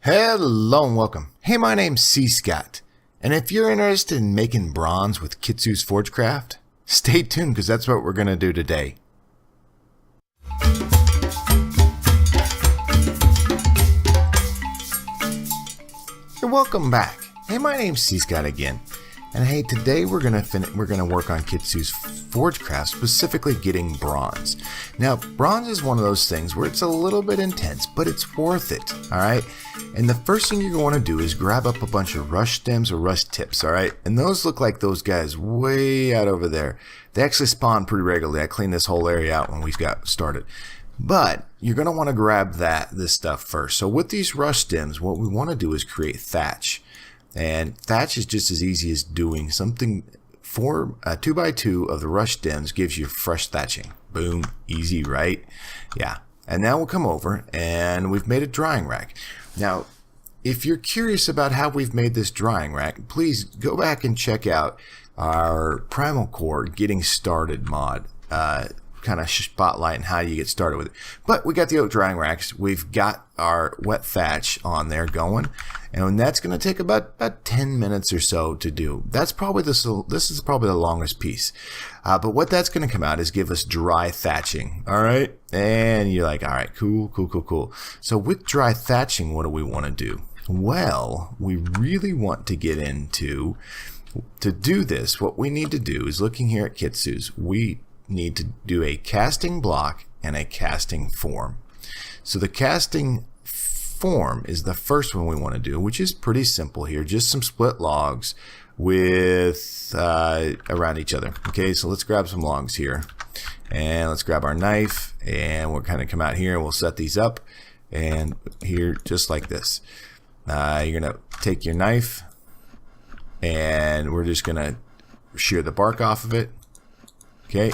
Hello and welcome. Hey, my name's cScot, and if you're interested in making bronze with KITSU'S Forgecraft, stay tuned because that's what we're going to do today. Welcome back. Hey, my name's cScot again. And hey, today we're gonna work on KITSU'S Forgecraft, specifically getting bronze. Now, bronze is one of those things where it's a little bit intense, but it's worth it. All right. And the first thing you're going to do is grab up a bunch of rush stems or rush tips. All right. And those look like those guys way out over there. They actually spawn pretty regularly. I cleaned this whole area out when we got started. But you're going to want to grab this stuff first. So with these rush stems, what we want to do is create thatch. And thatch is just as easy as doing something. 2x2 of the rush stems gives you fresh thatching. Boom, easy, right? Yeah. And now we'll come over and we've made a drying rack. Now, if you're curious about how we've made this drying rack, please go back and check out our Primal Core Getting Started mod. Kind of spotlight and how you get started with it. But we got the oak drying racks. We've got our wet thatch on there going, and that's going to take about 10 minutes or so to do. That's probably this is probably the longest piece. But what that's going to come out is give us dry thatching. All right, and you're like, all right, cool. So with dry thatching, what do we want to do? Well, we really want to get into to do this. What we need to do is, looking here at KITSU'S, we need to do a casting block and a casting form. So the casting form is the first one we want to do, which is pretty simple here. Just some split logs with around each other. Okay, so let's grab some logs here, and let's grab our knife, and we'll kind of come out here and we'll set these up, and here just like this. You're gonna take your knife, and we're just gonna shear the bark off of it. Okay.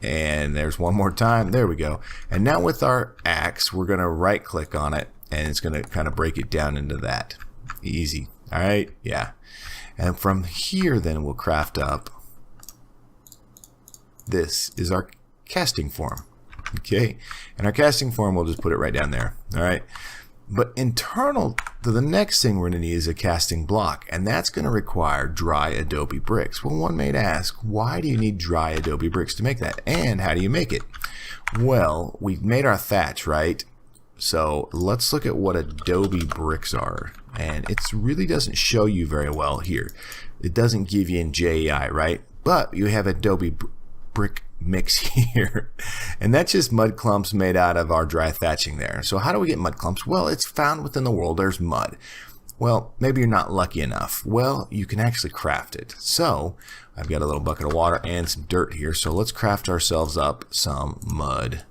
And there's one more time. There we go. And now with our axe, we're going to right click on it, and it's going to kind of break it down into that. Easy. All right. Yeah. And from here, then we'll craft up. This is our casting form. Okay. And our casting form, we'll just put it right down there. All right. But internal to the next thing we're going to need is a casting block, and that's going to require dry adobe bricks. Well, one may ask, why do you need dry adobe bricks to make that, and how do you make it? Well, we've made our thatch, right? So let's look at what adobe bricks are, and it really doesn't show you very well here. It doesn't give you in JEI, right? But you have adobe brick mix here, and that's just mud clumps made out of our dry thatching there. So how do we get mud clumps? Well, it's found within the world. There's mud. Well, maybe you're not lucky enough. Well, you can actually craft it. So I've got a little bucket of water and some dirt here, so let's craft ourselves up some mud.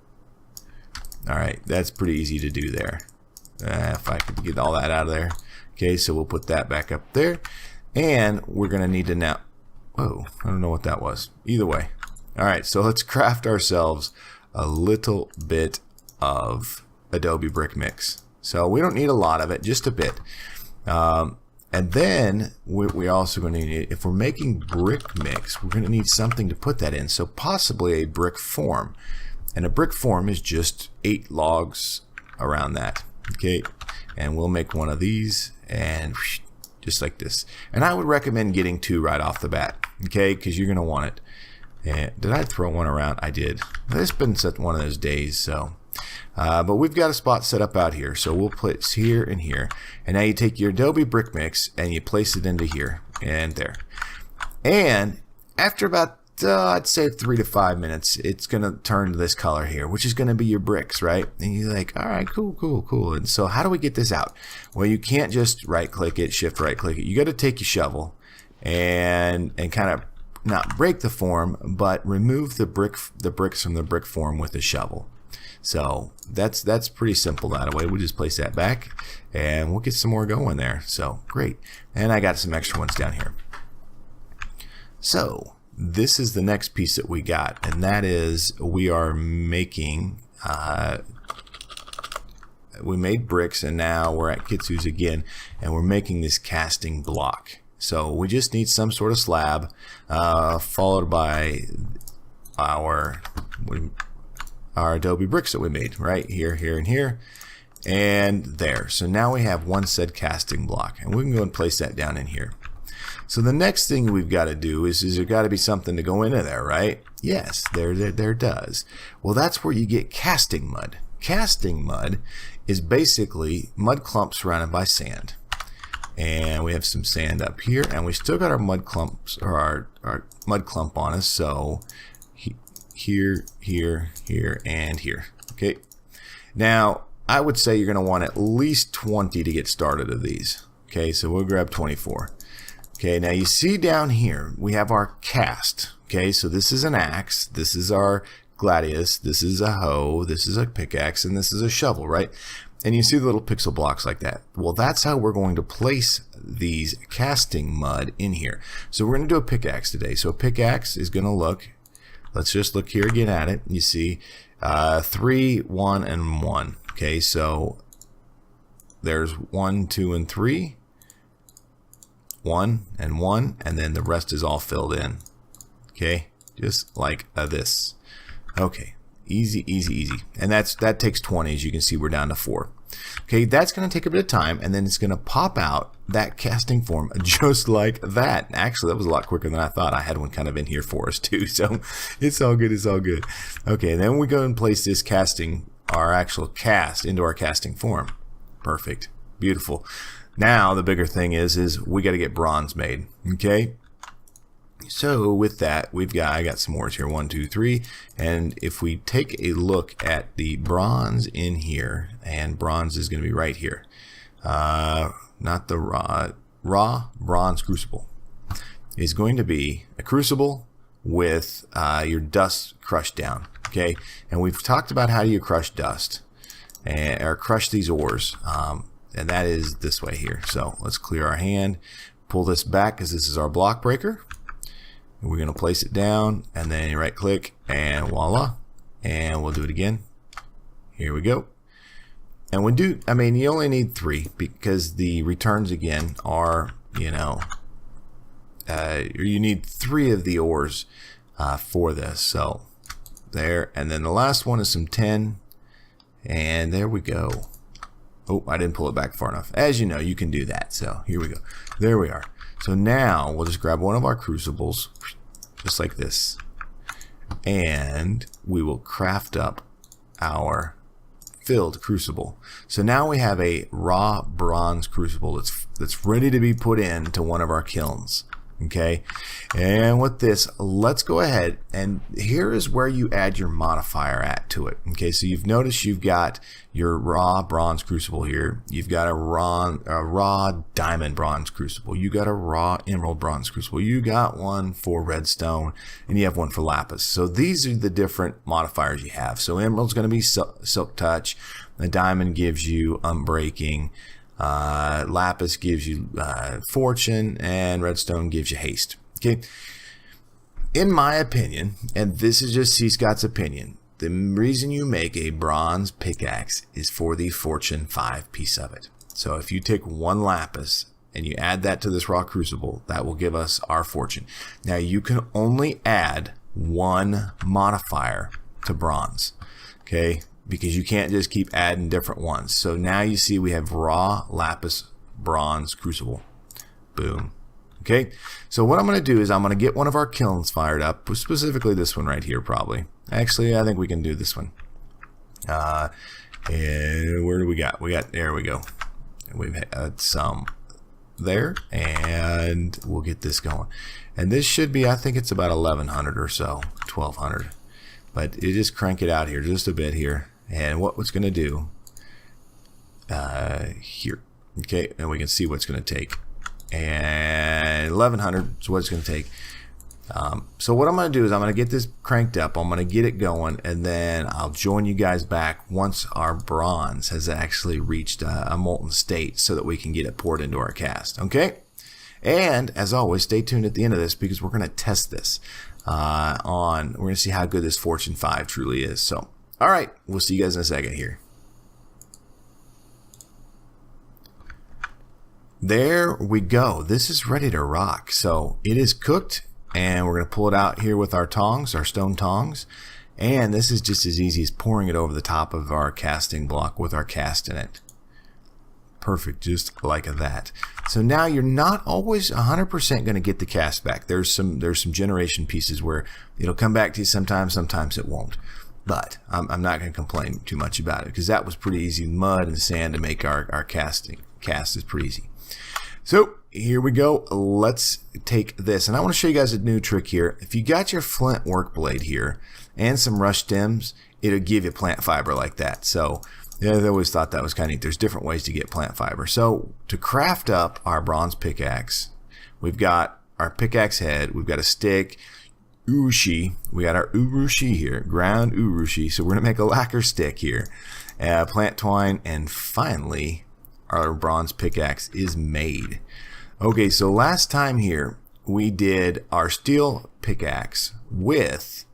All right, that's pretty easy to do there. If I could get all that out of there. Okay, so we'll put that back up there, and we're gonna need to now, whoa, I don't know what that was. Either way. All right, so let's craft ourselves a little bit of adobe brick mix. So we don't need a lot of it, just a bit. And then we're also going to need, if we're making brick mix, we're going to need something to put that in. So possibly a brick form. And a brick form is just 8 logs around that. Okay, and we'll make one of these, and just like this. And I would recommend getting 2 right off the bat, okay, because you're going to want it. And did I throw one around? I did. It's been one of those days, so. But we've got a spot set up out here, so we'll place here and here. And now you take your adobe brick mix and you place it into here and there. And after about, I'd say 3 to 5 minutes, it's going to turn to this color here, which is going to be your bricks, right? And you're like, all right, cool. And so how do we get this out? Well, you can't just right click it, shift right click it. You got to take your shovel and kind of not break the form, but remove the bricks from the brick form with a shovel. So that's pretty simple that way. We just place that back, and we'll get some more going there. So great. And I got some extra ones down here. So this is the next piece that we got, and that is we are making we made bricks, and now we're at KITSU'S again, and we're making this casting block. So we just need some sort of slab, followed by our adobe bricks that we made right here, here, and here. And there. So now we have one said casting block, and we can go and place that down in here. So the next thing we've got to do is there got to be something to go into there, right? Yes, there does. Well, that's where you get casting mud. Casting mud is basically mud clumps surrounded by sand. And we have some sand up here, and we still got our mud clumps, or our mud clump on us. So here, here, here, and here. Okay. Now, I would say you're going to want at least 20 to get started of these. Okay, so we'll grab 24. Okay, now you see down here, we have our cast. Okay, so this is an axe, this is our gladius, this is a hoe, this is a pickaxe, and this is a shovel, right? And you see the little pixel blocks like that. Well, that's how we're going to place these casting mud in here. So we're going to do a pickaxe today. So a pickaxe is going to look, let's just look here again at it. You see 3, 1, and 1. Okay, so there's 1, 2, and 3. 1 and 1, and then the rest is all filled in. Okay, just like this. Okay, easy, easy, easy. And that takes 20. As you can see, we're down to 4. Okay, that's going to take a bit of time, and then it's going to pop out that casting form just like that. Actually, that was a lot quicker than I thought. I had one kind of in here for us too, so it's all good. It's all good. Okay, then we go and place this casting, our actual cast, into our casting form. Perfect, beautiful. Now the bigger thing is we got to get bronze made. Okay, so with that I got some ores here, 1, 2, 3, and if we take a look at the bronze in here, and bronze is going to be right here, not the raw bronze crucible is going to be a crucible with your dust crushed down. Okay, and we've talked about how do you crush dust or crush these ores. And that is this way here. So let's clear our hand, pull this back because this is our block breaker. And we're going to place it down, and then you right click, and voila. And we'll do it again. Here we go. And you only need 3 because the returns again are, you need 3 of the ores for this. So there, and then the last one is some 10, and there we go. Oh, I didn't pull it back far enough. As you know, you can do that. So here we go. There we are. So now we'll just grab one of our crucibles, just like this, and we will craft up our filled crucible. So now we have a raw bronze crucible that's ready to be put into one of our kilns. Okay, and with this, let's go ahead, and here is where you add your modifier to it. Okay, so you've noticed you've got your raw bronze crucible here, you've got a raw diamond bronze crucible, you got a raw emerald bronze crucible, you got one for redstone, and you have one for lapis. So these are the different modifiers you have. So emerald's going to be silk touch, the diamond gives you unbreaking, lapis gives you fortune, and redstone gives you haste. Okay, in my opinion, and this is just cScot's opinion, the reason you make a bronze pickaxe is for the fortune 5 piece of it. So if you take 1 lapis and you add that to this raw crucible, that will give us our fortune. Now you can only add 1 modifier to bronze. Okay, because you can't just keep adding different ones. So now you see we have raw lapis bronze crucible. Boom. Okay, so what I'm going to do is I'm going to get one of our kilns fired up, specifically this one right here probably. Actually, I think we can do this one. And where do we got? There we go. We've had some there, and we'll get this going. And this should be, I think it's about 1100 or so, 1200. But you just crank it out here just a bit here. And what it's going to do here. Okay, and we can see what it's going to take. And 1100 is what it's going to take. So what I'm going to do is I'm going to get this cranked up. I'm going to get it going, and then I'll join you guys back once our bronze has actually reached a molten state so that we can get it poured into our cast. Okay? And as always, stay tuned at the end of this because we're going to test this we're going to see how good this Fortune 5 truly is. So, all right, we'll see you guys in a second here. There we go. This is ready to rock. So it is cooked, and we're going to pull it out here with our tongs, our stone tongs. And this is just as easy as pouring it over the top of our casting block with our cast in it. Perfect, just like that. So now you're not always 100% going to get the cast back. There's some generation pieces where it'll come back to you sometimes, sometimes it won't. But I'm not going to complain too much about it because that was pretty easy. Mud and sand to make our cast is pretty easy. So here we go. Let's take this, and I want to show you guys a new trick here. If you got your flint work blade here and some rush stems, it'll give you plant fiber like that. So yeah, I always thought that was kind of neat. There's different ways to get plant fiber. So to craft up our bronze pickaxe, we've got our pickaxe head, we've got a stick, urushi, we got our urushi here, ground urushi. So we're going to make a lacquer stick here, plant twine, and finally our bronze pickaxe is made. Okay, so last time here we did our steel pickaxe with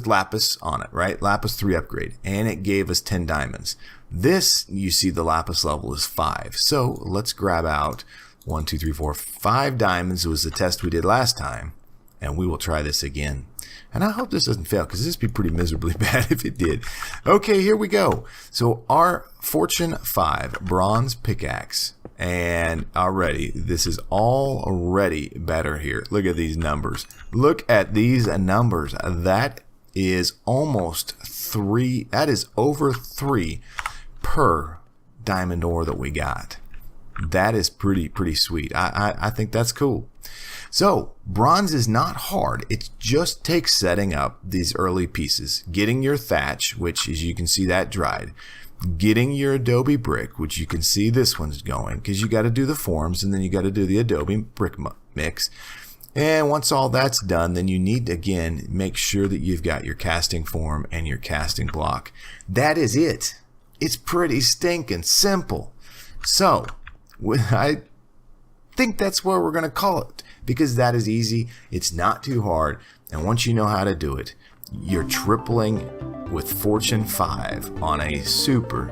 lapis on it, right? Lapis 3 upgrade, and it gave us 10 diamonds. This, you see the lapis level is 5. So let's grab out 1, 2, 3, 4, 5 diamonds. It was the test we did last time, and we will try this again. And I hope this doesn't fail because this would be pretty miserably bad if it did. Okay, here we go. So our Fortune 5 bronze pickaxe, and already this is already better here. Look at these numbers. Look at these numbers. That is almost 3. That is over 3 per diamond ore that we got. That is pretty sweet. I think that's cool. So bronze is not hard. It just takes setting up these early pieces, getting your thatch, which as you can see that dried, getting your adobe brick, which you can see this one's going because you got to do the forms and then you got to do the adobe brick mix. And once all that's done, then you need to, again, make sure that you've got your casting form and your casting block. That is it. It's pretty stinking simple. So I think that's where we're going to call it because that is easy. It's not too hard. And once you know how to do it, you're tripling with Fortune 5 on a super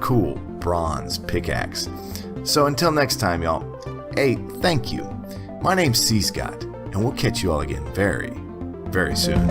cool bronze pickaxe. So until next time, y'all, hey, thank you. My name's cScot, and we'll catch you all again very soon.